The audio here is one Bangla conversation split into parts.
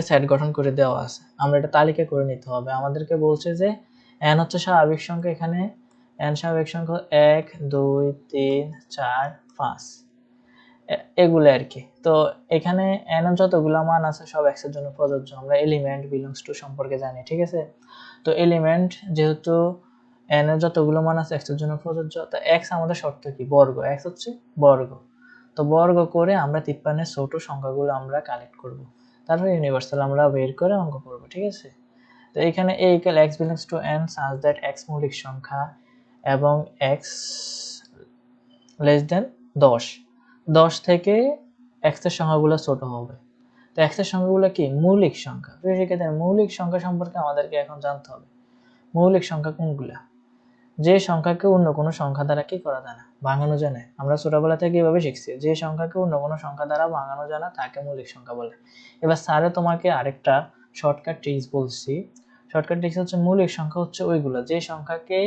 সেট গঠন করে দেওয়া আছে, আমরা এটা তালিকা করে নিতে হবে। আমাদেরকে বলছে যে n হচ্ছে স্বাভাবিক সংখ্যা, এখানে n স্বাভাবিক সংখ্যা 1 2 3 4 5 এগুলো আর কি। তো এখানে n এর যতগুলো মান আছে সব x এর জন্য প্রযোজ্য। আমরা এলিমেন্ট বিলংস টু সম্পর্কে জানি, ঠিক আছে? তো এলিমেন্ট যেহেতু n এর যতগুলো মান আছে x এর জন্য প্রযোজ্য, তো x আমাদের শর্ত কি? বর্গ। x হচ্ছে বর্গ। তো বর্গ করে আমরা 53 এর ছোট সংখ্যাগুলো আমরা কালেক্ট করব, তারপর ইউনিভার্সাল আমরা বের করে অঙ্ক করব, ঠিক আছে? তো এখানে a equal x belongs to n such that x মৌলিক সংখ্যা এবং x লেস দেন 10 10 থেকে x এর সংখ্যাগুলো ছোট হবে। তো x এর সংখ্যাগুলো কি? মৌলিক সংখ্যা। তো সেক্ষেত্রে মৌলিক সংখ্যা সম্পর্কে আমাদেরকে এখন জানতে হবে। মৌলিক সংখ্যা কোনগুলা? যে সংখ্যাকে অন্য কোনো সংখ্যা দ্বারা কি করা যায় না, ভাঙানো যায় না। আমরা ছোটবেলা থেকে এভাবে শিখছি, যে সংখ্যাকে অন্য কোনো সংখ্যা দ্বারা ভাঙানো যায় না তাকে মৌলিক সংখ্যা বলে। এবার স্যারে তোমাকে আরেকটা শর্টকাট ট্রিক্স বলছি। শর্টকাট ট্রিক্স হচ্ছে মৌলিক সংখ্যা হচ্ছে ওইগুলো যে সংখ্যাকে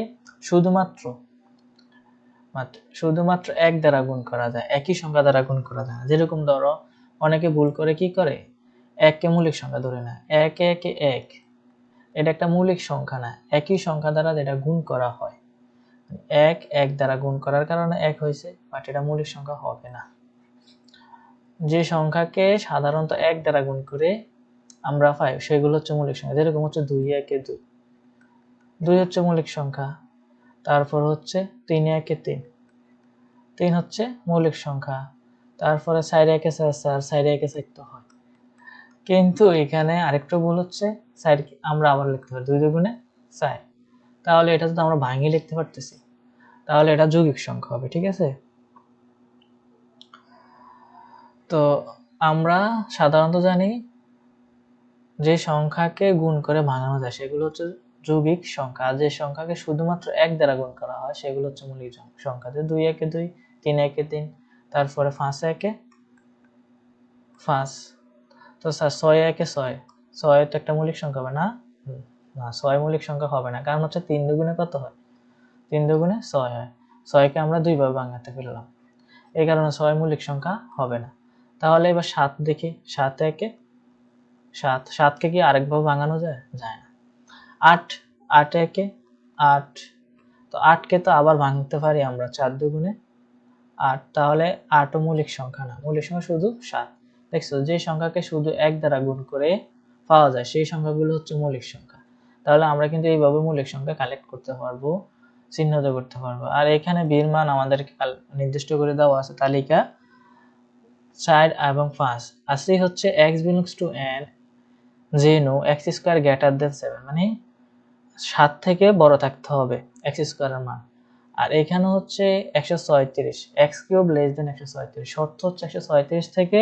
শুধুমাত্র এক দ্বারা গুণ করা যায়, একই সংখ্যা দ্বারা গুণ করা যায় না। যেরকম ধরো অনেকে ভুল করে কি করে, এককে মৌলিক সংখ্যা ধরে না, এক এক এক, এটা একটা মৌলিক সংখ্যা না, একই সংখ্যা দ্বারা যেটা গুণ করা হয়, এক এক দ্বারা গুণ করার কারণে এক হয়েছে, বাট এটা মৌলিক সংখ্যা হবে না। যে সংখ্যাকে সাধারণত এক দ্বারা গুণ করে আমরা পাই সেগুলো হচ্ছে মৌলিক সংখ্যা। যেরকম হচ্ছে 2 একে 2, 2 হচ্ছে মৌলিক সংখ্যা। তারপর হচ্ছে 3 একে 3, 3 হচ্ছে মৌলিক সংখ্যা। তারপরে 4 একে 4, 4 একে 4 তো হয়। কিন্তু এখানে আরেকটা ভুল হচ্ছে, 4 আমরা আবার লিখতে পারি 2 দুগুণে 4, তাহলে এটা যদি আমরা ভাঙিয়ে লিখতে পারতেছি তাহলে এটা যৌগিক সংখ্যা হবে, ঠিক আছে? তো আমরা সাধারণত জানি যে সংখ্যাকে গুণ করে ভাঙানো যায় সেগুলো হচ্ছে যৌগিক সংখ্যা, আর যে সংখ্যাকে শুধুমাত্র এক দ্বারা গুণ করা হয় সেগুলো হচ্ছে মৌলিক সংখ্যা। 2 একে 2, 3 একে 3, তারপরে 5 একে 5, তো স্যার 6 একে 6, 6 তো একটা মৌলিক সংখ্যা হবে না? না, 6 মৌলিক সংখ্যা হবে না, কারণ হচ্ছে 3 দুগুণে কত হয়? 3 দুগুণে 6 হয়। 6 কে আমরা দুই ভাবে ভাঙাতে ফেললাম, এই কারণে 6 মৌলিক সংখ্যা হবে না। তাহলে এবার 7 দেখি, 7 একে 7, 7 কে কি আরেকভাবে ভাঙানো যায়? যায় না। 8, 8 একে 8, তো 8 কে তো আবার ভাঙতে পারি আমরা 4 দুগুণে 8, তাহলে 8 ও মৌলিক সংখ্যা না, মৌলিক সংখ্যা শুধু 7। দেখছো, যে সংখ্যাকে শুধু এক দ্বারা গুণ করে পাওয়া যায় সেই সংখ্যাগুলো হচ্ছে মৌলিক সংখ্যা। তাহলে আমরা কিন্তু এইভাবে মৌলিক সংখ্যা কালেক্ট করতে পারবো, চিহ্নিত করতে পারবো। আর এখানে বীর মান আমাদেরকে নির্দিষ্ট করে দেওয়া আছে তালিকা 4 এবং 5। আর সি হচ্ছে x belongs to n যেনো x স্কয়ার গ্রেটার দেন 7, মানে 7 থেকে বড় থাকতে হবে x স্কয়ারের মান। আর এখানে হচ্ছে 136, x কিউব লেস দেন 136, শর্ত হচ্ছে 136 থেকে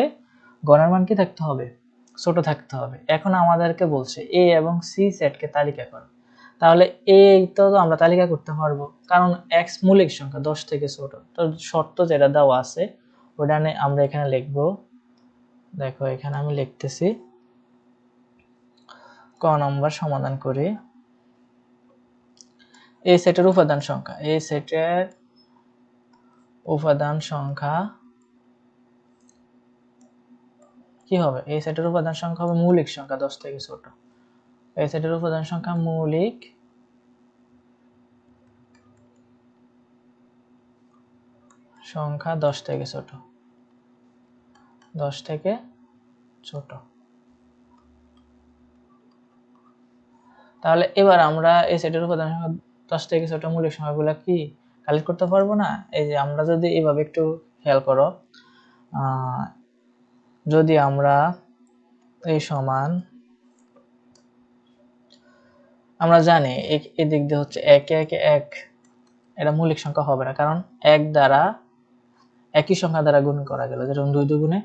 গড়ের মান কি থাকতে হবে? ছোট থাকতে হবে। এখন আমাদেরকে বলছে a এবং c সেটকে তালিকা করো। তাহলে a তো আমরা তালিকা করতে পারবো, কারণ x মৌলিক সংখ্যা 10 থেকে ছোট। তো শর্ত যেটা দেওয়া আছে ওটা আমরা এখানে লিখব। দেখো এখানে আমি লিখতেছি, ক নম্বর সমাধান করি। এই সেটের উপাদান সংখ্যা, এই সেটের উপাদান সংখ্যা কি হবে? এই সেটের উপাদান সংখ্যা হবে মৌলিক সংখ্যা 10 থেকে ছোট। এই সেটের উপাদান সংখ্যা মৌলিক সংখ্যা 10 থেকে ছোট, 10 থেকে ছোট। তাহলে এবার আমরা এই সেটের উপাদান সংখ্যা 10 থেকে ছোট মৌলিক সংখ্যাগুলো কি কালেক্ট করতে পারবো না? এই যে আমরা যদি এইভাবে একটু খেয়াল করো, যদি আমরা এই সমান, আমরা জানি এদিক দিয়ে হচ্ছে 1 1 1, এটা মৌলিক সংখ্যা হবে না, কারণ এক দ্বারা একই সংখ্যা দ্বারা গুণ করা গেল, যেরকম 2 দুগুণে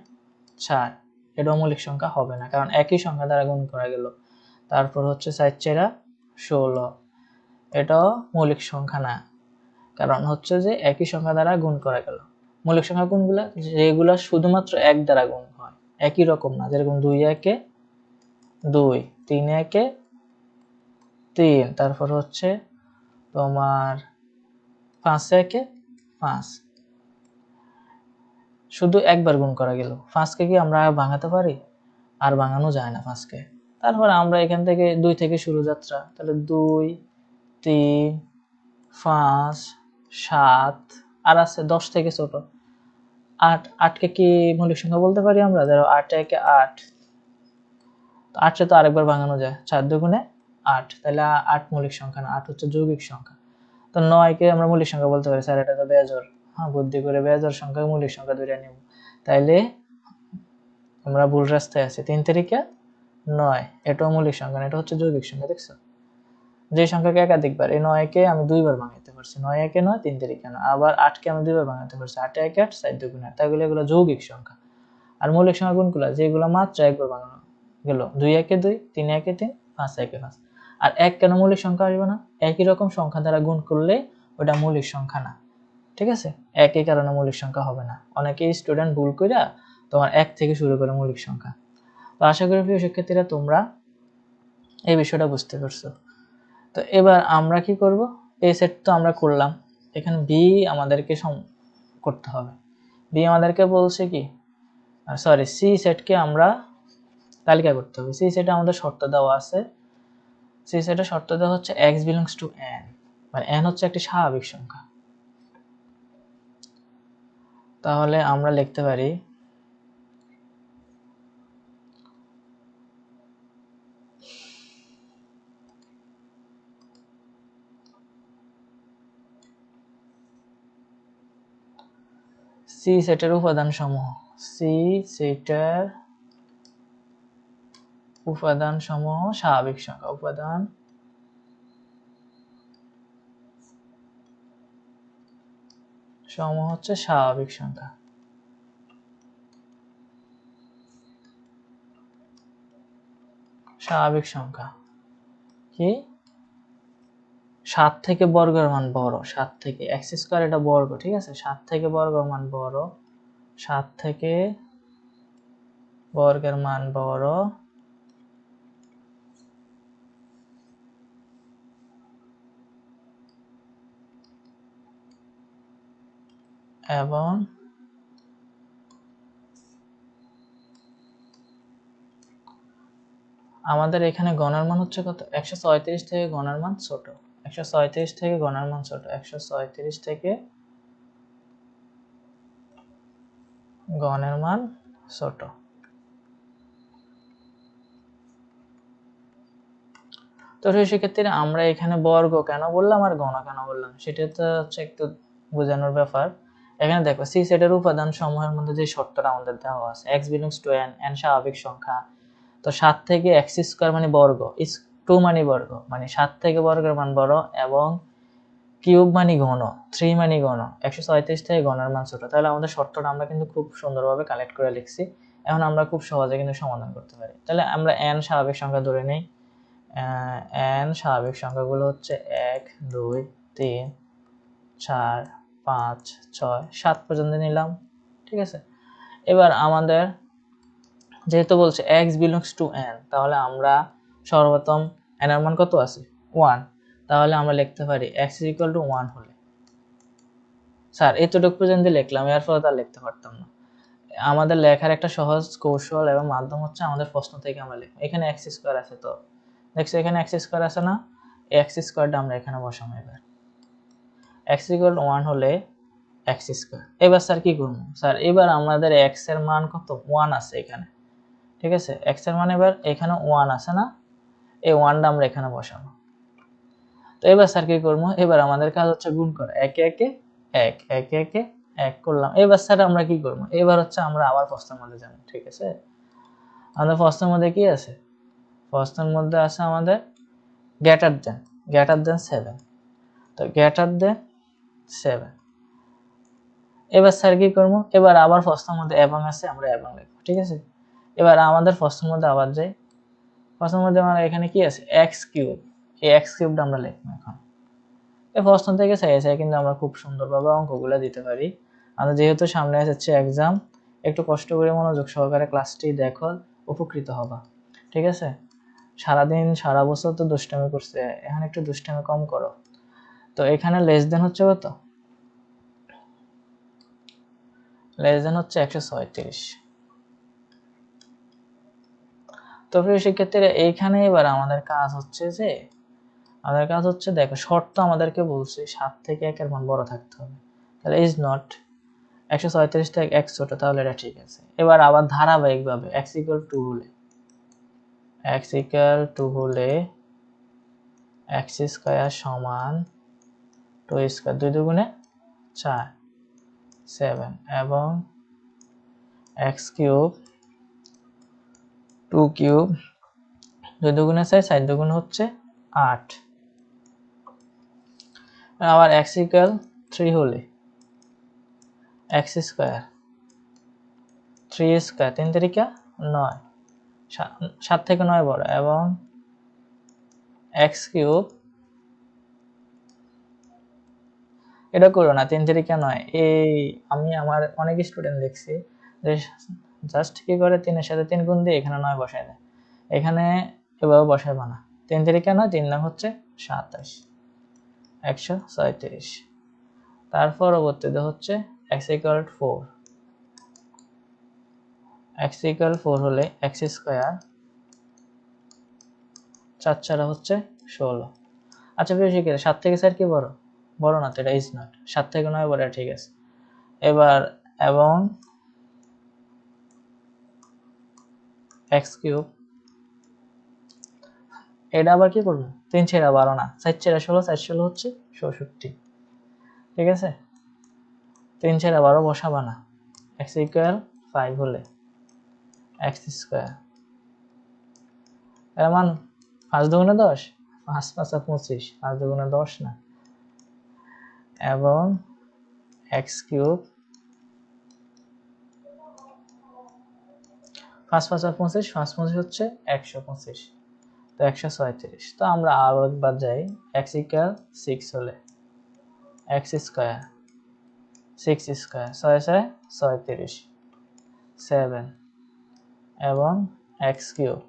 4, এটা মৌলিক সংখ্যা হবে না, কারণ একই সংখ্যা দ্বারা গুণ করা গেল। তারপর হচ্ছে 4 4 16, এটাও মৌলিক সংখ্যা না, কারণ হচ্ছে যে একই সংখ্যা দ্বারা গুণ করা গেল। মৌলিক সংখ্যা কোনগুলা? যেগুলো শুধুমাত্র এক দ্বারা গুণ হয়, একই রকম না, যেরকম 2 একে 2, 3 একে 3, তারপর হচ্ছে তোমার 5 একে 5, শুধু একবার গুণ করা গেল। 5 কে কি আমরা ভাঙাতে পারি? আর ভাঙানো যায় না 5কে। তারপর আমরা এখান থেকে 2 থেকে শুরু যাত্রা, তাহলে 2 3 5 7, আর আছে 10 থেকে ছোট 8। 8কে কি মৌলিক সংখ্যা বলতে পারি আমরা? ধরো 8 একে 8, 8 তো আরেকবার ভাঙানো যায়, 4 দুগুণে 8, তাহলে 8 মৌলিক সংখ্যা না, 8 হচ্ছে যৌগিক সংখ্যা। তো 9কে আমরা মৌলিক সংখ্যা বলতে পারি, স্যার এটা তো বেজোড়। হ্যাঁ, বুদ্ধি করে বেজোড় সংখ্যা মৌলিক সংখ্যা ধরে নিব, তাইলে আমরা ভুল রাস্তায় আছি। 3 তারিখে 9, এটাও মৌলিক সংখ্যা না, এটা হচ্ছে যৌগিক সংখ্যা। দেখছো, যে সংখ্যাকে একাধিকবার, এই 9কে আমি 2বার ভাঙাইতে পারছি, 9 একে 9, 3 তারিখে 9। আবার 8কে আমি 2বার ভাঙাইতে পারছি, 8 একে 8, 4 দুগুণে 8। তাহলে এগুলো যৌগিক সংখ্যা। আর মৌলিক সংখ্যা কোনগুলো? যেগুলো মাত্র একবার ভাঙানো গেল, 2 একে 2, 3 একে 3, 5 একে 5। আর 1 কেন মৌলিক সংখ্যা আসবে না? একই রকম সংখ্যা দ্বারা গুণ করলে ওটা মৌলিক সংখ্যা না, ঠিক আছে? একই কারণে মৌলিক সংখ্যা হবে না। অনেকেই স্টুডেন্ট ভুল কইরা তোমার 1 থেকে শুরু করে মৌলিক সংখ্যা। তো আশা করি প্রিয় শিক্ষার্থীরা তোমরা এই বিষয়টা বুঝতে পারছো। তো এবার আমরা কি করব? এই সেট তো আমরা করলাম, এখানে বি আমাদেরকে করতে হবে। বি আমাদেরকে বলছে কি, সরি, সি সেটকে আমরা তালিকা করতে হবে। সি সেটে আমাদের শর্ত দেওয়া আছে, সি সেটে শর্ত দেওয়া হচ্ছে x বিলংস টু n, মানে n হচ্ছে একটি স্বাভাবিক সংখ্যা। তাহলে আমরা লিখতে পারি সি সেটের উপাদান সমূহ, সি সেটের উপাদান সমূহ স্বাভাবিক সংখ্যা, উপাদান সমূহ হচ্ছে স্বাভাবিক সংখ্যা। স্বাভাবিক সংখ্যা কি? 7 থেকে বর্গের মান বড়, 7 থেকে x স্কয়ার এটা বর্গ, ঠিক আছে? 7 থেকে বর্গের মান বড়, 7 থেকে বর্গের মান বড় এবং আমাদের এখানে গণের মান হচ্ছে কত? 136 থেকে গণের মান ছোট, 136 থেকে গণের মান ছোট, 136 থেকে গণের মান ছোট। তো সেক্ষেত্রে আমরা এখানে বর্গ কেন বললাম আর গণ কেন বললাম সেটা তো হচ্ছে একটু বোঝানোর ব্যাপার। এখানে দেখো সি সেটের উপাদান সমূহের মধ্যে যে শর্তটা আমাদের দেওয়া আছে, x belongs to n, n স্বাভাবিক সংখ্যা। তো 7 থেকে x স্কয়ার মানে বর্গ, is 2 মানে বর্গ, মানে 7 থেকে বর্গের মান বড়, এবং কিউব মানে ঘন, 3 মানে ঘন, 136 থেকে ঘনের মান ছোট। তাহলে আমাদের শর্তটা আমরা কিন্তু খুব সুন্দরভাবে কালেক্ট করে লিখছি। এখন আমরা খুব সহজে কিন্তু সমাধান করতে পারি। তাহলে আমরা n স্বাভাবিক সংখ্যা ধরে নেই। n স্বাভাবিক সংখ্যাগুলো হচ্ছে 1 2 3 4 5 6 7 পর্যন্ত নিলাম, ঠিক আছে? এবার আমাদের যেহেতু বলছে x বিলংস টু n, তাহলে আমরা সর্বপ্রথম n এর মান কত আছে? 1। তাহলে আমরা লিখতে পারি x is equal to 1 হলে, স্যার এতটুকু পর্যন্ত লিখলাম, এর ফলে তার লিখতে পারতাম না। আমাদের লেখার একটা সহজ কৌশল এবং মাধ্যম হচ্ছে আমাদের প্রশ্ন থেকে আমরা লিখব। এখানে x স্কয়ার আছে, তো দেখছো এখানে x স্কয়ার আছে না? x স্কয়ারটা আমরা এখানে বসাবো। এবার x equal to 1 হলে x স্কয়ার। এবার স্যার কি করব? স্যার এবার আমাদের x এর মান কত? 1 আছে এখানে, ঠিক আছে? x এর মান এবার এখানে 1 আছে না? এই 1টা আমরা এখানে বসাবো। তো এবার স্যার কি করব? এবার আমাদের কাজ হচ্ছে গুণ করা, একে একে 1, একে একে 1 করলাম। এবার স্যার আমরা কি করব? এবার হচ্ছে আমরা আবার প্রশ্নের মধ্যে যাব, ঠিক আছে? আমাদের প্রশ্নের মধ্যে কি আছে? প্রশ্নের মধ্যে আছে আমাদের গ্রেটার দেন 7। তো গ্রেটার দেন 7। এবার স্যার কি করব? এবার আবার প্রশ্নের মধ্যে এবং আছে, আমরা এবং লিখব, ঠিক আছে? এবার আমাদের প্রশ্নের মধ্যে আবার যাই। প্রশ্নের মধ্যে আমরা এখানে কি আছে? x cube. এই x কিউবটা আমরা লিখব এখন। এই প্রশ্ন থেকে চাইছে কিন্তু আমরা খুব সুন্দরভাবে অঙ্কগুলো দিতে পারি। আমরা যেহেতু সামনে আসছে এক্সাম, একটু কষ্ট করে মনোযোগ সহকারে ক্লাসটি দেখো, উপকৃত হবা, ঠিক আছে? সারাদিন সারা বছর তো দুষ্টামি করছে, এখন একটু দুষ্টামি কম করো। তো এখানে লেস দেন হচ্ছে কত? লেস দেন হচ্ছে 136। তো প্রিয় শিক্ষার্থীরা এইখানে এবার আমাদের কাজ হচ্ছে দেখো শর্ত আমাদেরকে বলছে 7 থেকে 1 মান বড় থাকতে হবে, তাহলে ইজ নট 136 থেকে x ছোট, তাহলে এটা ঠিক আছে। এবার আবার ধারাবাহিকভাবে x = 2 হলে x স্কয়ার সমান 2 স্কয়ার 2 দুগুণে 4 7 এবং x কিউব 2 কিউব 2 দুগুণে 4 4 দুগুণ হচ্ছে 8। আবার x = 3 হলে x স্কয়ার 3 স্কয়ার 3 3 9 7 থেকে 9 বড় এবং x কিউব, এটা করো না 3 3 9, এই আমি আমার অনেক স্টুডেন্ট দেখছি যে জাস্ট কি করে 3 এর সাথে 3 গুণ দিয়ে এখানে 9 বসায় দেয়, এখানে এভাবে বসাবে না। 3 3 9 3 9 হচ্ছে 27 136। তার পরবর্তীতে হচ্ছে x = 4 হলে x স্কয়ার 4 4 হচ্ছে 16। আচ্ছা প্রিয় শিক্ষার্থী 7 থেকে 4 কি বড়? বড় না, তো এটা ইজ নট। 7 থেকে 9 বড়, ঠিক আছে। এবার এবং x কিউব, এটা আবার কি করব? 3 ছেড়া 12 না, 4 ছেড়া 16, 4 16 হচ্ছে 64, ঠিক আছে। 3 ছেড়া 12 বসাবা না। x = 5 হলে x স্কয়ার, এর মান 5 দুগুণে 10, 5 5 25, 5 দুগুণে 10 না, এবং x কিউব 5 5 25, 5 25 হচ্ছে 125, তো 136। তো আমরা আরো একবার যাই, x = 6 হলে x স্কয়ার 6 স্কয়ার 6 6 36 7 এবং x কিউব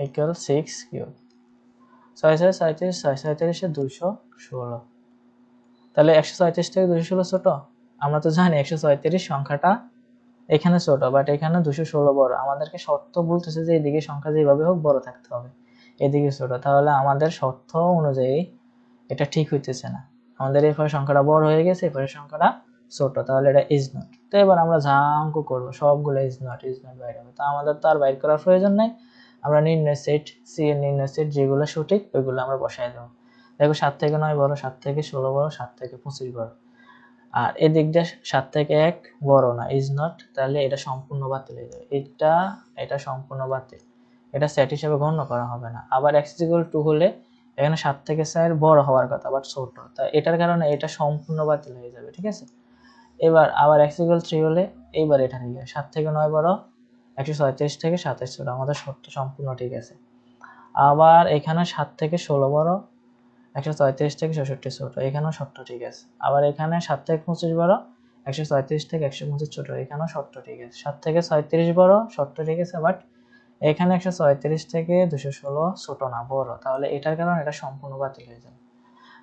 = 6 কিউব 6 6 37 6 37 এ 216। তাহলে 136 থেকে 216 ছোট? আমরা তো জানি 136 সংখ্যাটা এখানে ছোট, বাট এখানে 216 বড়। আমাদেরকে শর্ত বলতেছে যে এদিকে সংখ্যা যেভাবে হোক বড় থাকতে হবে, এদিকে ছোট, তাহলে আমাদের শর্ত অনুযায়ী এটা ঠিক হইতেছে না। আমাদের এরপরে সংখ্যাটা বড় হয়ে গেছে, এরপরে সংখ্যাটা ছোট, তাহলে এটা ইজ নট। তো এবার আমরা যা অঙ্ক করবো সবগুলো ইজ নট বাইর হবে। তো আমাদের তো আর বাইর করার প্রয়োজন নাই, আমরা নির্ণয় সেট, সি এর নির্ণয় সেট যেগুলো সঠিক ওইগুলো আমরা বসাই দেবো। দেখো 7 থেকে 9 বড়, 7 থেকে 16 বড়, 7 থেকে 25 বড়, আর এদিক দিয়ে 7 থেকে 1 বড় না, ইজ নট, তাহলে এটা সম্পূর্ণ বাতিল হয়ে যাবে। এটা সম্পূর্ণ বাতিল, এটা সেট হিসেবে গণ্য করা হবে না। আবার x = 2 হলে এখানে 7 থেকে 4 বড় হওয়ার কথা, বাট ছোট, তাই এটার কারণে এটা সম্পূর্ণ বাতিল হয়ে যাবে, ঠিক আছে। এবার আবার x = 3 হলে এইবার এটা ঠিক আছে, 7 থেকে 9 বড়, 136 থেকে 27 ছোট, আমাদের শর্ত সম্পূর্ণ ঠিক আছে। আবার এখানে 7 থেকে 16 বড়, 136 থেকে 66 ছোট, এখানেও শর্ত ঠিক আছে। আবার এখানে 7 থেকে 25 বড়, 136 থেকে 125 ছোট, এখানেও শর্ত ঠিক আছে। 7 থেকে 36 বড়, শর্ত ঠিক আছে, বাট এখানে 136 থেকে 216 ছোট না, বড়, তাহলে এটার কারণে এটা সম্পূর্ণ বাতিল হয়ে যাবে।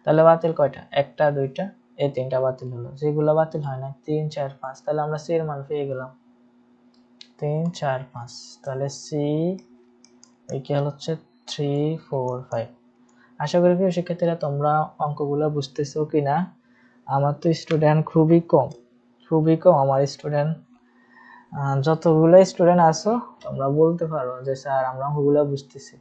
তাহলে বাতিল কয়টা? একটা, দুইটা, এই তিনটা বাতিল হলো। যেগুলো বাতিল হয় না 3 4 5, তাহলে আমরা সি এর মান পেয়ে গেলাম 3 4 5। তাহলে সি ইকুয়াল হচ্ছে 3 4 5। আশা করি প্রিয় শিক্ষার্থীরা তোমরা অঙ্কগুলো বুঝতেছো কিনা। আমার তো স্টুডেন্ট খুবই কম আমার স্টুডেন্ট যতগুলো স্টুডেন্ট আছো তোমরা বলতে পারো যে স্যার আমরা অঙ্কগুলো বুঝতেছি,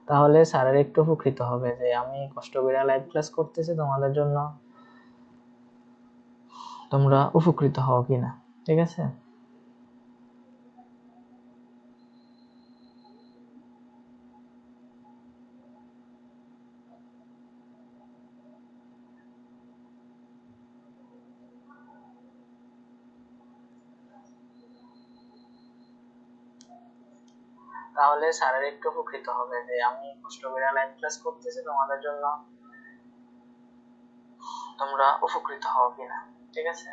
তাহলে স্যারের একটু উপকৃত হবে যে আমি কষ্ট করে লাইভ ক্লাস করতেছি তোমাদের জন্য, তোমরা উপকৃত হও কিনা, ঠিক আছে। তাহলে স্যারের একটু উপকৃত হবে যে আমি কষ্ট করে লাইভ ক্লাস করতেছি তোমাদের জন্য, তোমরা উপকৃত হও কিনা, ঠিক আছে।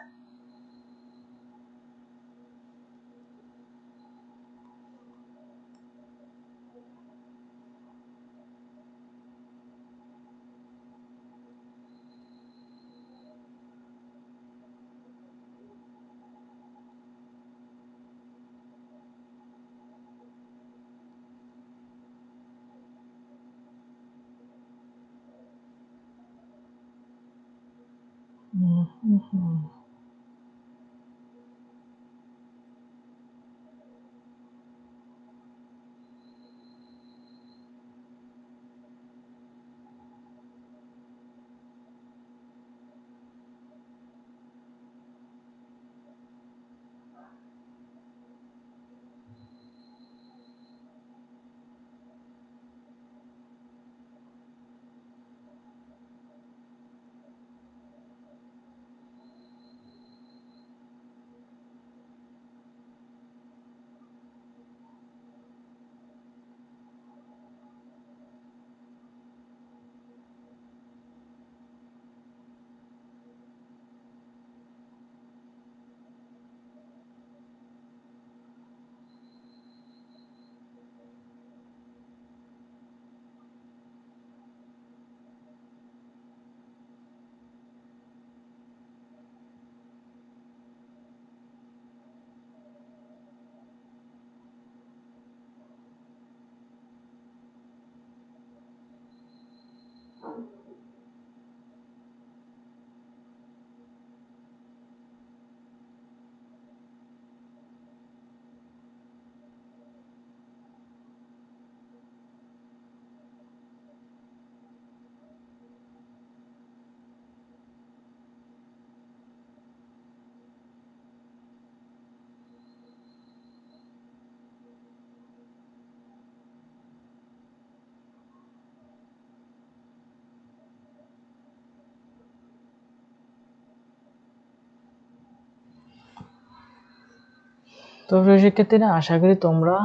তো প্রিয় শিক্ষার্থীরা, আশা করি তোমরা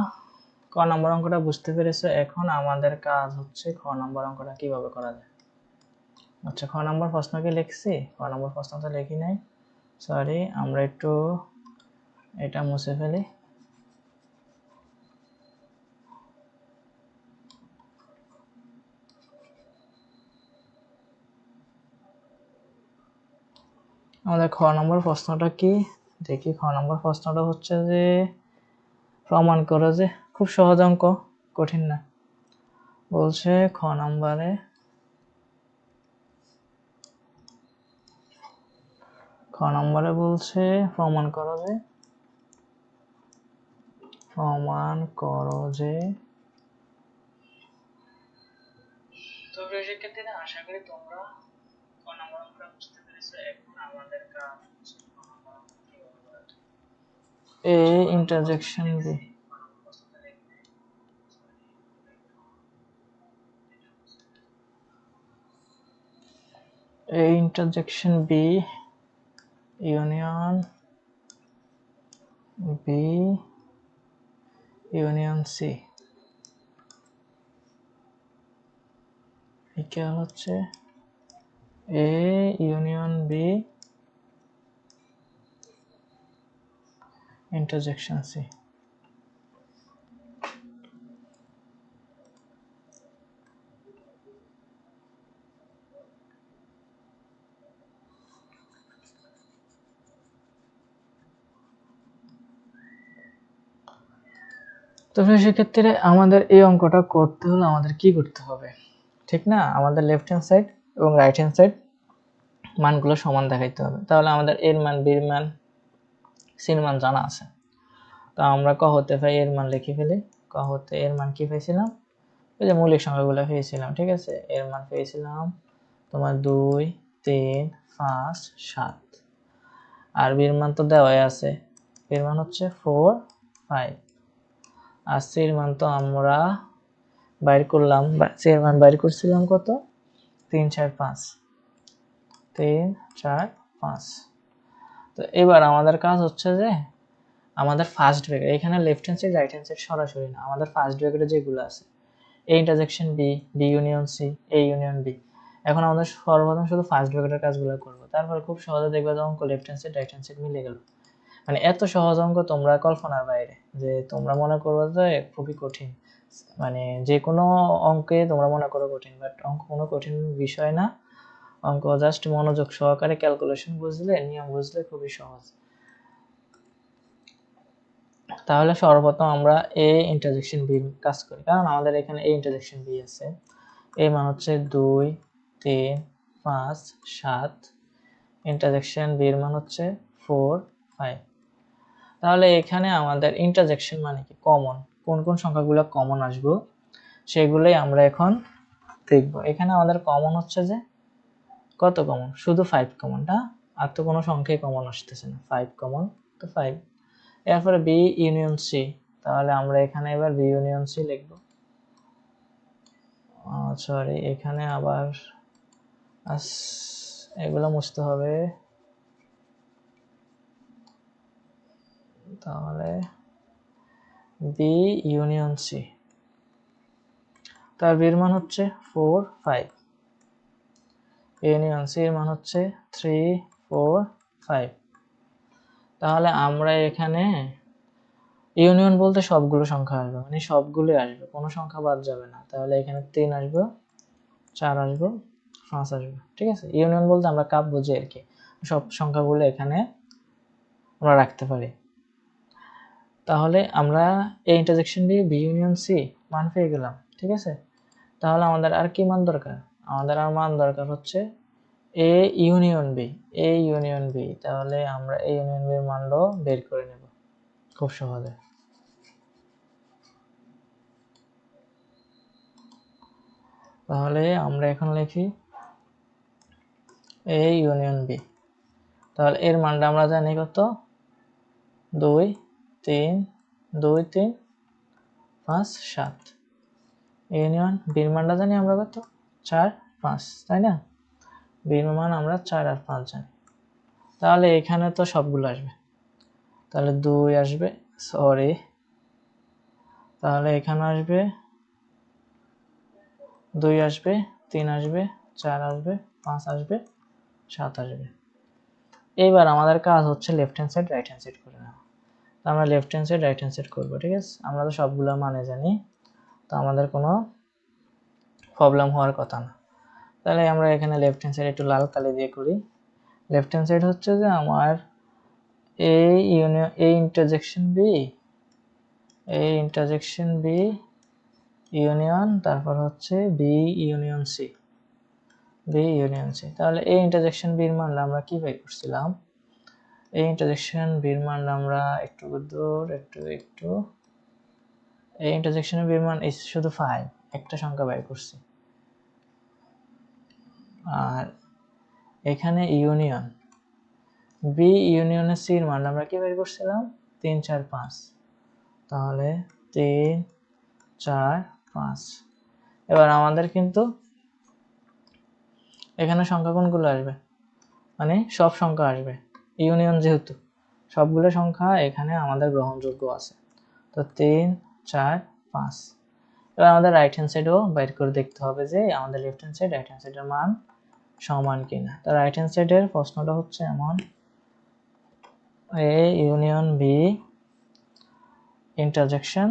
ক নম্বর অঙ্কটা বুঝতে পেরেছো। এখন আমাদের কাজ হচ্ছে খ নম্বর অঙ্কটা কিভাবে করা যায়। আচ্ছা, খ নম্বর প্রশ্ন কি লিখছি? খ নম্বর প্রশ্ন তো লিখি নাই, সরি। আমরা একটু এটা মুছে ফেলি। আমাদের খ নম্বর প্রশ্নটা কি দেখি। খ নম্বর প্রশ্নটা হচ্ছে যে প্রমাণ করো যে, খুব সহজ অঙ্ক, কঠিন না। বলছে খ নম্বরে বলছে প্রমাণ করো যে তো প্রিয় শিক্ষার্থীরা, আশা করি তোমরা ক নম্বর অঙ্কটা বুঝতে পেরেছো। এখন আমাদের কাজ হচ্ছে খ নম্বর অঙ্ক কিভাবে করা যায়। A intersection B, A intersection B union B union C equal হচ্ছে A union B intersection C। তো সেক্ষেত্রে আমাদের এই অঙ্কটা করতে হলে আমাদের কি করতে হবে, ঠিক না? আমাদের লেফট হ্যান্ড সাইড এবং রাইট হ্যান্ড সাইড মানগুলো সমান দেখাইতে হবে। তাহলে আমাদের এর মান, বির মান, সির মান জানা আছে। তো আমরা ক হতে পাই এর মান লিখে ফেলি। ক হতে এর মান কি পেয়েছিলাম? ওই যে মৌলিক সংখ্যাগুলো পেয়েছিলাম, ঠিক আছে। এর মান পেয়েছিলাম তোমার 2, 3, 5, 7। আর বির মান তো দেওয়াই আছে, বির মান হচ্ছে 4, 5। আর সির মান তো আমরা বাইর করলাম, সির মান বাইর করছিলাম কত? 3, 4, 5। 3, 4, 5। তো এবার আমাদের কাজ হচ্ছে যে আমাদের ফার্স্ট ব্র্যাকেট, এখানে left hand side right hand side সরাসরি না, আমাদের ফার্স্ট ব্র্যাকেটে যেগুলো আছে, A intersection B, B union C, A union B. এখন আমাদের সর্বপ্রথম শুধু ফার্স্ট ব্র্যাকেটের কাজগুলো করবো, তারপর খুব সহজে দেখবে যে অঙ্ক left hand side right hand side মিলে গেল। মানে এত সহজ অঙ্ক তোমরা কল্পনার বাইরে, যে তোমরা মনে করবে যে খুবই কঠিন। মানে যে কোনো অঙ্কে তোমরা মনে করো কঠিন, বাট অঙ্ক কোনো কঠিন বিষয় না। অঙ্ক জাস্ট মনোযোগ সহকারে ক্যালকুলেশন বুঝলে, নিয়ম বুঝলে খুবই সহজ। তাহলে সর্বপ্রথম আমরা এ ইন্টারসেকশন বি কাজ করি, কারণ আমাদের এখানে এ ইন্টারসেকশন বি আছে। এর মান হচ্ছে 2, 3, 5, 7। ইন্টারজেকশন বি এর মান হচ্ছে 4 5। তাহলে এখানে আমাদের ইন্টারজেকশন মানে কি, কমন, কোন কোন সংখ্যাগুলো কমন আসবে সেগুলোই আমরা এখন দেখব। এখানে আমাদের কমন হচ্ছে যে কত কমন, শুধু 5 কমনটা, আর তো কোনো সংখ্যাই কমন আসতেছে না, 5 কমন, তো 5। এরপরে বি ইউনিয়ন সি, তাহলে আমরা এখানে এবার বি ইউনিয়ন সি লিখব। সরি, এখানে আবার এগুলো মুছতে হবে। তাহলে বি ইউনিয়ন সি, তার বির মান হচ্ছে 4 5, ইউনিয়ন সি এর মান হচ্ছে 3 4 5। তাহলে আমরা এখানে ইউনিয়ন বলতে সবগুলো সংখ্যা আসবে, মানে সবগুলো আসবে, কোনো সংখ্যা বাদ যাবে না। তাহলে এখানে 3 আসবে, 4 আসবে, 5 আসবে, ঠিক আছে। ইউনিয়ন বলতে আমরা কাপ বুঝি আর কি, সব সংখ্যাগুলো এখানে আমরা রাখতে পারি। তাহলে আমরা A intersection B B union C মান পেয়ে গেলাম, ঠিক আছে। তাহলে আমাদের আর কি মান দরকার, আমাদের আর মান দরকার হচ্ছে A union B, A union B. তাহলে আমরা এ ইউনিয়ন বি এর মানটাও বের করে নেব খুব সহজে। তাহলে আমরা এখন লিখি এ ইউনিয়ন বি। তাহলে এর মানটা আমরা জানি কত, 2 3 2 3 5 7। ইউনিয়ন বির মানটা জানি আমরা কত, 4 5, তাই না। বির মান আমরা 4 আর 5 জানি। তাহলে এখানে তো সবগুলো আসবে, তাহলে 2 আসবে, সরি, তাহলে এখানে আসবে 2 আসবে, 3 আসবে, 4 আসবে, 5 আসবে, 7 আসবে। এইবার আমাদের কাজ হচ্ছে left hand side right hand side করে নেওয়া। তো আমরা left hand side right hand side করবো, ঠিক আছে। আমরা তো সবগুলো মানে জানি, তো আমাদের কোনো প্রবলেম হওয়ার কথা না। তাহলে আমরা এখানে লেফট হ্যান্ড সাইড একটু লাল কালি দিয়ে করি। লেফট হ্যান্ড সাইড হচ্ছে যে আমার A union A intersection B, A intersection B union, তারপর হচ্ছে B union C, B union C. তাহলে এই ইন্টারজেকশন বির মান আমরা কি বের করছিলাম, এই ইন্টারজেকশন বির মান আমরা একটু দূর একটু এই ইন্টারজেকশন বির মান শুধু 5, একটা সংখ্যা বের করছি। আর এখানে ইউনিয়ন বি ইউনিয়নের সি এর মান আমরা কি বের করছিলাম, 3 4 5। তাহলে 3 4 5। এবার আমাদের কিন্তু এখানে সংখ্যা কোনগুলো আসবে, মানে সব সংখ্যা আসবে, ইউনিয়ন যেহেতু সবগুলো সংখ্যা এখানে আমাদের গ্রহণযোগ্য আছে। তো 3 4 5। এবার আমাদের রাইট হ্যান্ড সাইডও বাইর করে দেখতে হবে যে আমাদের left hand side right hand সাইডের মান সমান কিনা। তো রাইট হ্যান্ড সাইডের প্রশ্নটা হচ্ছে এমন, A union B intersection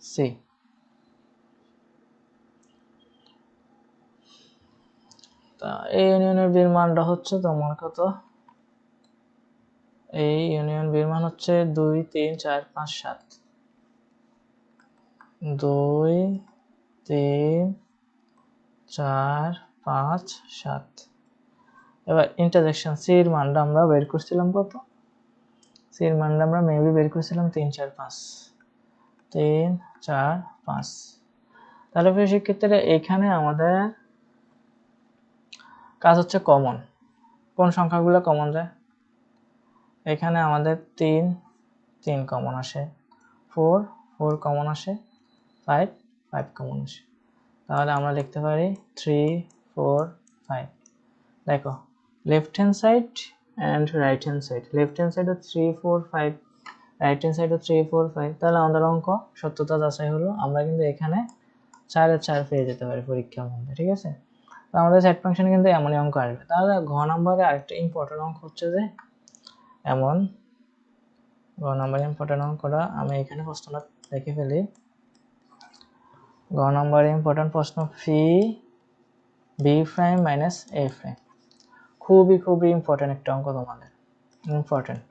C. তা এই ইউনিয়নের বির মানটা হচ্ছে তোমার কত, এই ইউনিয়ন বির মান হচ্ছে 2 3 4 5 7, 2 3 4 5 7। এবার ইন্টারজেকশন সি এর মানটা আমরা বের করছিলাম কত, সি এর মানটা আমরা মেবি বের করছিলাম 3 4 5, 3 4 5। তাহলে প্রিয় শিক্ষার্থীরা এখানে আমাদের কাজ হচ্ছে কমন, কোন সংখ্যাগুলো কমন যায়। এখানে আমাদের 3 3 কমন আসে, 4 4 কমন আসে, 5 5 কমন আসে। তাহলে আমরা লিখতে পারি 3 4 5। দেখো left hand side and right hand side, left hand side 3 4 5, right hand side 3 4 5। তাহলে আমাদের অঙ্ক সত্যতা যাচাই হলো, আমরা কিন্তু এখানে 4 এর 4 পেয়ে যেতে পারি পরীক্ষার মধ্যে, ঠিক আছে। তো আমাদের সেট ফাংশনে কিন্তু এমনই অঙ্ক আসবে। তাহলে ঘ নম্বরে আরেকটা ইম্পর্টেন্ট অঙ্ক হচ্ছে যে এমন, ঘ নম্বরে ইম্পর্টেন্ট অঙ্কটা আমি এখানে প্রশ্নটা লিখে ফেলি। ঘ নম্বরে ইম্পর্টেন্ট প্রশ্ন, ফি বি প্রাইম মাইনাস এ প্রাইম। খুবই ইম্পর্টেন্ট একটা অঙ্ক তোমাদের, ইম্পর্টেন্ট।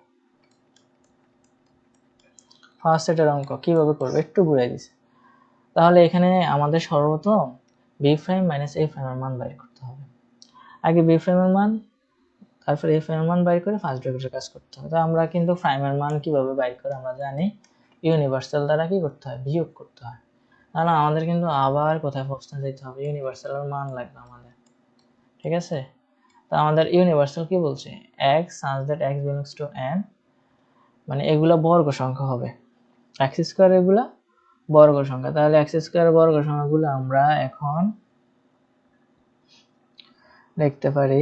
ফার্স্ট সেটের অঙ্ক কিভাবে করবে একটু ঘুরে দিছে। তাহলে এখানে আমাদের সর্বপ্রথম বি প্রাইম মাইনাস এ প্রাইমের মান বের করতে হবে। আগে বি প্রাইমের মান তারপর এফ এর মান বাইর করে ফার্স্ট ব্র্যাকেটের কাজ করতে হবে। তো আমরা কিন্তু প্রাইমের মান কিভাবে বাইর করে আমরা জানি, ইউনিভার্সাল দ্বারা কি করতে হয়, বিয়োগ করতে হয়। তাহলে আমাদের কিন্তু আবার কোথায় প্রশ্ন যেতে হবে, ইউনিভার্সালের মান লাগবে আমাদের, ঠিক আছে। তো আমাদের ইউনিভার্সাল কি বলছে, x such that x belongs to n, মানে এগুলা বর্গ সংখ্যা হবে, x স্কয়ার এগুলা বর্গ সংখ্যা। তাহলে x স্কয়ার বর্গ সংখ্যাগুলো আমরা এখন লিখতে পারি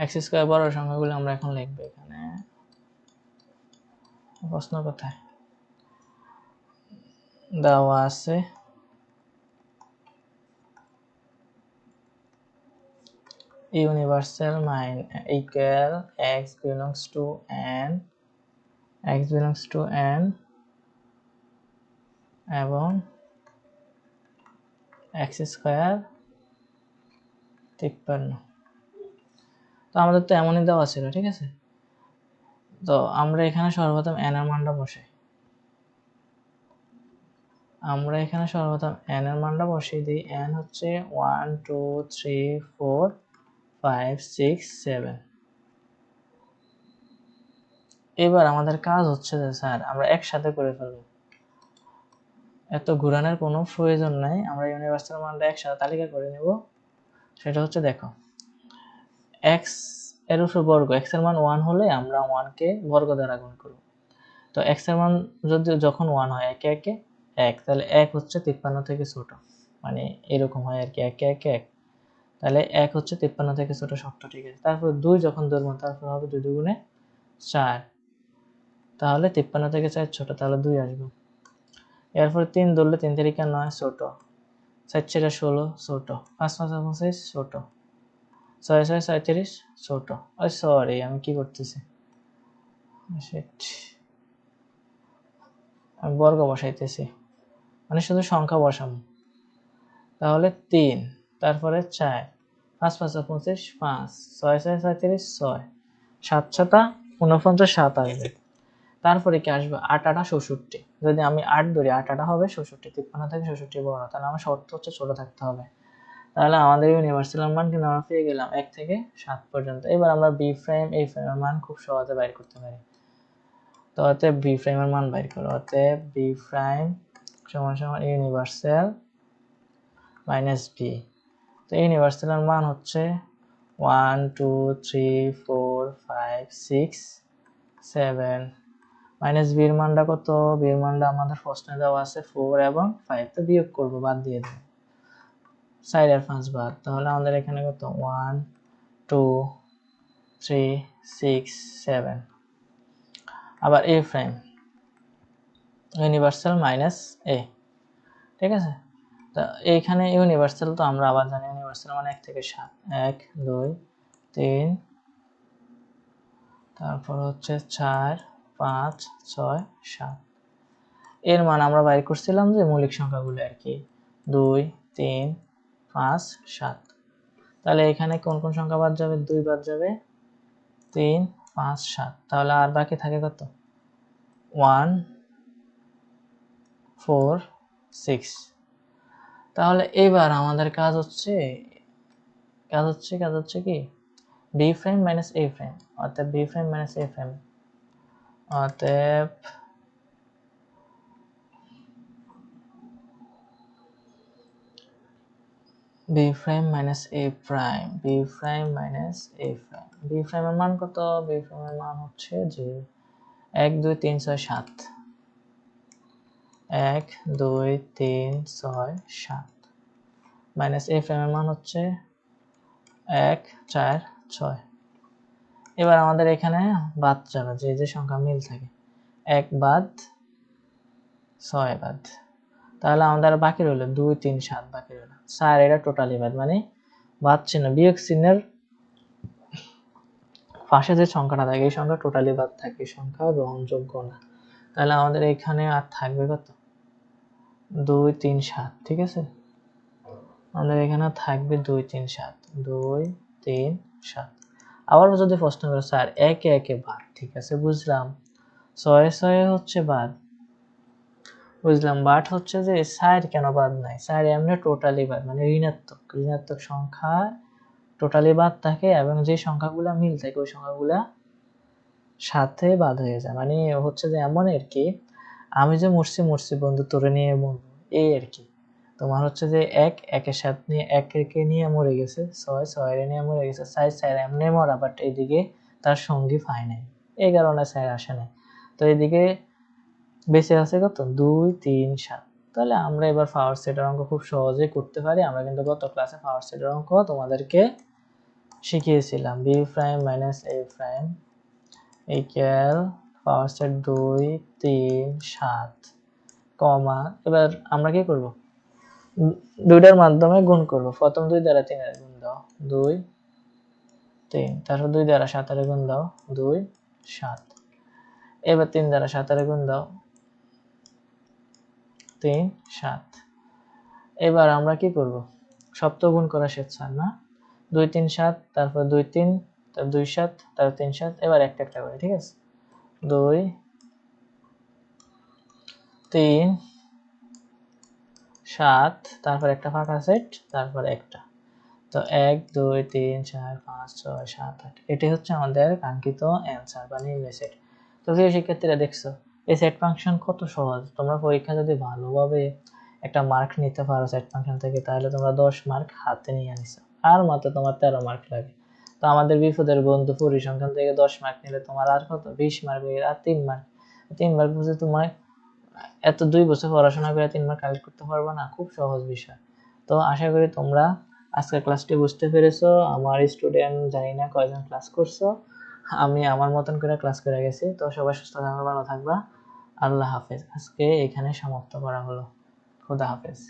x স্কয়ার বর্গ সংখ্যাগুলো আমরা এখন লিখব। এখানে প্রশ্ন কোথায় দেওয়া আছে, universal equal x belongs to n, x belongs to n এবং x স্কয়ার 53। তো আমাদের তো এমনই দেওয়া ছিল, ঠিক আছে। তো আমরা এখানে সর্বপ্রথম n এর মানটা বসাই, দিই। n হচ্ছে 1 2 3 4 5 6 7। এবার আমাদের কাজ হচ্ছে যে স্যার আমরা একসাথে করে ফেলবো, এত ঘোরানোর কোনো প্রয়োজন নাই। আমরা ইউনিভার্সাল মানটা একসাথে তালিকা করে নেব। সেটা হচ্ছে, দেখো x এর উপর বর্গ, x এর মান 1 হলে আমরা 1 কে বর্গ দ্বারা গুণ করব। তো x এর মান যখন 1 হয় একে একে 1, তাহলে 1 হচ্ছে 53 থেকে ছোট, মানে এরকম হয় আর কি, একে একে 1, তাহলে 1 হচ্ছে 53 থেকে ছোট, সবটা ঠিক আছে। তারপর 2 যখন ধরবো তারপর হবে 2 দুগুণে 4, তাহলে 53 থেকে 4 ছোট, তাহলে 2 আসবে। এরপর 3 ধরলে 3 থেকে 9 ছোট, 4 4 16 ছোট, 5 5 25 ছোট, 6 6 37 ছোট। সরি আমি কি করতেছি, আমি বর্গ বসাইতেছি, মানে শুধু সংখ্যা বসাবো। তাহলে 3, তারপরে 4, 5 5 25 5, 6 6 37 6, 7 7 49 7 আসবে। তারপরে কি আসবে, 8 8 66। যদি আমি 8 ধরি 8 8 হবে 66, 53 থেকে 66 বড়, তাহলে আমার শর্ত হচ্ছে ছোট থাকতে হবে। তাহলে আমাদের ইউনিভার্সাল মান কিন্তু আমরা পেয়ে গেলাম 1 থেকে 7 পর্যন্ত। এবার আমরা বি প্রাইম এই প্রাইমের মান খুব সহজে বাইর করতে পারি। তো অতএব বি প্রাইমের মান বাইর করো, অতএব বি প্রাইম সমান সমান ইউনিভার্সাল মাইনাস বি। তো ইউনিভার্সালের মান হচ্ছে 1 2 3 4 5 6 7, মাইনাস বির মানটা কত, বির মানটা আমাদের প্রশ্নে দেওয়া আছে 4 এবং 5, তো বিয়োগ করবো, বাদ দিয়ে দেবো 4 আর 5 বাদ। তাহলে আমাদের এখানে কত, 1 2 3 6 7। আবার এ প্রাইম ইউনিভার্সাল মাইনাস এ, ঠিক আছে। তো এইখানে ইউনিভার্সাল তো আমরা আবার জানি, ইউনিভার্সাল মানে 1 থেকে 7, 1 2 3, তারপর হচ্ছে 4 5 6 7। এর মান আমরা বাইর করছিলাম যে মৌলিক সংখ্যাগুলো আর কি, 2 3 5 7। তাহলে এখানে কোন কোন সংখ্যা বাদ যাবে, 2 বাদ যাবে, 3 5 7, তাহলে আর বাকি থাকে কত, 1 4 6। তাহলে এবার আমাদের কাজ হচ্ছে কি, বি প্রাইম মাইনাস এ প্রাইম, অতএব বি প্রাইম মাইনাস এ প্রাইম, অতএব বি প্রাইম মাইনাস এ প্রাইম, বি প্রাইম মাইনাস এ প্রাইম। বি প্রাইমের মান কত, বি প্রাইমের মান হচ্ছে যে 1 2 3 6 7, 1 2 3 6 7, মাইনাস এ প্রাইমের মান হচ্ছে 1 4 6। এবার আমাদের এখানে বাদ যাবে, যে যে সংখ্যা মিল থাকে, 1 বাদ 6 বাদ, তাহলে আমাদের বাকি রইল 2 3 7 বাকি রইল। 4 এটা টোটালি বাদ, মানে বাদ চিহ্ন বিয়োগ চিহ্নের পাশে যে সংখ্যাটা থাকে এই সংখ্যা টোটালি বাদ থাকে, এই সংখ্যা গ্রহণযোগ্য না। তাহলে আমাদের এখানে আর থাকবে কত, 2 3 7, ঠিক আছে। আমাদের এখানে থাকবে 2 3 7, 2 3 7। আবার যদি প্রশ্ন করে স্যার একে একে বাদ, ঠিক আছে বুঝলাম, 6 6 হচ্ছে বাদ, বুঝলাম, বাট হচ্ছে যে 4 কেন বাদ নাই? 4 এমনি টোটালি বাদ, মানে ঋণাত্মক সংখ্যা টোটালি বাদ থাকে এবং যে সংখ্যাগুলা মিল থাকে ওই সংখ্যাগুলা সাথে বাদ হয়ে যায়। মানে হচ্ছে যে এমন আর কি, আমি যে মরছি বন্ধু তোরে নিয়ে বন্ধু, এই আর কি। তোমার হচ্ছে যে একের সাথে নিয়ে একে নিয়ে মরে গেছে, 6 নিয়ে মরে গেছে, 4 এমনি মরা, বাট এইদিকে তার সঙ্গী পায় নাই, এই কারণে 4 আসে নাই। তো এইদিকে বেঁচে আছে কত, 2 3 7। তাহলে আমরা এবার পাওয়ার সেটের অঙ্ক খুব সহজেই করতে পারি। আমরা কিন্তু গত ক্লাসে পাওয়ার সেটের অঙ্ক তোমাদেরকে শিখিয়েছিলাম। বি প্রাইম মাইনাস এ প্রাইম ইকুয়াল পাওয়ার সেট 2 3 7 কমা, এবার আমরা কি করব, দুইটার মাধ্যমে গুণ করব। প্রথম 2 দ্বারা 3 এর গুণ দাও 2 3, তারপর 2 দ্বারা 7 এর গুণ দাও 2 7, এবার 3 দ্বারা 7 এর গুণ দাও 3 7। এবার আমরা কি করব, সব তো গুণ করা শেষ না, 2 3 7, তারপর 2 3, তারপর 2 7, তারপর 3 7, এবার একটা একটা করে, ঠিক আছে? 2 3 7, তারপর একটা ফাঁকা সেট, তারপর একটা। তো 1 2 3 4 5 6 7 8, এটাই হচ্ছে আমাদের কাঙ্ক্ষিত অ্যান্সার বা নির্ণয় সেট। তো প্রিয় শিক্ষার্থীরা, দেখছো এই সেট ফাংশন কত সহজ। তোমরা পরীক্ষা যদি ভালোভাবে একটা মার্ক নিতে পারো সেট ফাংশন থেকে, তাহলে তোমরা 10 মার্ক হাতে নিয়ে নিছো, আর মাত্র তোমার 13 মার্ক লাগে। তো আমাদের বিপদের বন্ধু পরিসংখ্যান থেকে 10 মার্ক নিলে তোমার আর কত, 20 মার্ক, আর 3 মার্ক বুঝে তোমার এত 2 বছর পড়াশোনা করে 3 মার্ক কালেক্ট করতে পারবে না? খুব সহজ বিষয়। তো আশা করি তোমরা আজকের ক্লাসটি বুঝতে পেরেছো। আমার স্টুডেন্ট জানি না কয়জন ক্লাস করছো, আমি আমার মতন করে ক্লাস করে গেছি। তো সবাই সুস্থ থাকবে, ভালো থাকবা। আল্লাহ হাফেজ। আজকে এখানে সমাপ্ত করা হলো। খুদা হাফেজ।